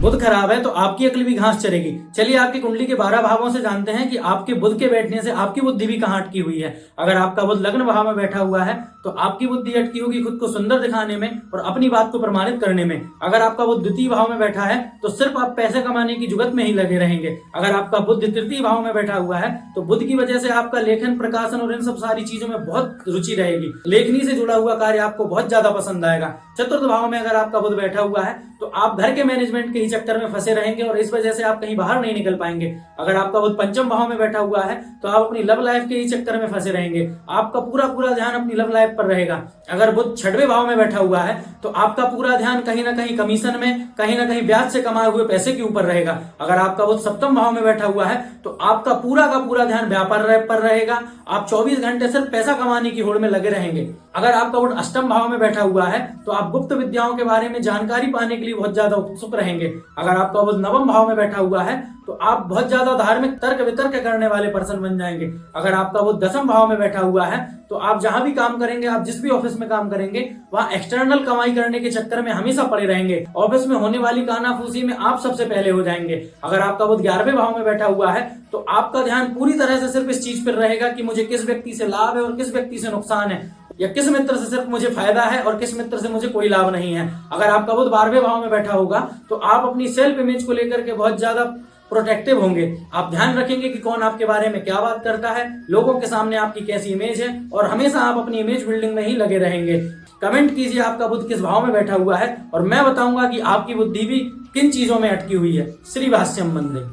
बुध खराब है तो आपकी अक्ल भी घास चरेगी। चलिए आपकी कुंडली के 12 भावों से जानते हैं कि आपके बुध के बैठने से आपकी बुद्धि भी कहाँ अटकी हुई है। अगर आपका बुध लग्न भाव में बैठा हुआ है तो आपकी बुद्धि अटकी होगी खुद को सुंदर दिखाने में और अपनी बात को प्रमाणित करने में। अगर आपका बुध द्वितीय भाव में बैठा है तो सिर्फ आप पैसे कमाने की जुगत में ही लगे रहेंगे। अगर आपका बुध तृतीय भाव में बैठा हुआ है तो बुध की वजह से आपका लेखन, प्रकाशन और इन सब सारी चीजों में बहुत रुचि रहेगी। लेखनी से जुड़ा हुआ कार्य आपको बहुत ज्यादा पसंद आएगा। चतुर्थ भाव में अगर आपका बुध बैठा हुआ है तो आप घर के मैनेजमेंट के ही चक्कर में फंसे रहेंगे और इस वजह से आप कहीं बाहर नहीं निकल पाएंगे। अगर आपका बुध पंचम भाव में बैठा हुआ है तो आप अपनी लव लाइफ के ही चक्कर में फंसे रहेंगे। आपका पूरा ध्यान अपनी लव लाइफ पर रहेगा। अगर बुध छठवें भाव में बैठा हुआ है तो आपका पूरा ध्यान कहीं ना कहीं कमीशन में, कहीं ना कहीं ब्याज से कमाए हुए पैसे के ऊपर रहेगा। अगर आपका बुध सप्तम भाव में बैठा हुआ है तो आपका पूरा का पूरा ध्यान व्यापार पर रहेगा। आप 24 घंटे सिर्फ पैसा कमाने की होड़ में लगे रहेंगे। अगर आपका बुध अष्टम भाव में बैठा हुआ है तो आप गुप्त विद्याओं के बारे में जानकारी पाने के लिए बहुत ज्यादा उत्सुक रहेंगे। अगर आपका बुध नवम भाव में बैठा हुआ है तो आप बहुत ज्यादा धार्मिक तर्क वितर्क करने वाले पर्सन बन जाएंगे। अगर आपका बुध दसम भाव में बैठा हुआ है तो आप जहां भी काम करेंगे, आप जिस भी ऑफिस में काम करेंगे, वहां एक्सटर्नल कमाई करने के चक्कर में हमेशा पड़े रहेंगे। ऑफिस में होने वाली कानाफूसी में आप सबसे पहले हो जाएंगे। अगर आपका बुध 11वें भाव में बैठा हुआ है तो आपका ध्यान पूरी तरह से सिर्फ इस चीज पर रहेगा कि मुझे किस व्यक्ति से लाभ है और किस व्यक्ति से नुकसान है, या किस मित्र से सिर्फ मुझे फायदा है और किस मित्र से मुझे कोई लाभ नहीं है। अगर आपका बुध 12वें भाव में बैठा होगा तो आप अपनी सेल्फ इमेज को लेकर के बहुत ज्यादा प्रोटेक्टिव होंगे। आप ध्यान रखेंगे कि कौन आपके बारे में क्या बात करता है, लोगों के सामने आपकी कैसी इमेज है, और हमेशा आप अपनी इमेज बिल्डिंग में ही लगे रहेंगे। कमेंट कीजिए आपका बुध किस भाव में बैठा हुआ है और मैं बताऊंगा कि आपकी बुद्धि भी किन चीजों में अटकी हुई है। श्री भाष्यम वंदे।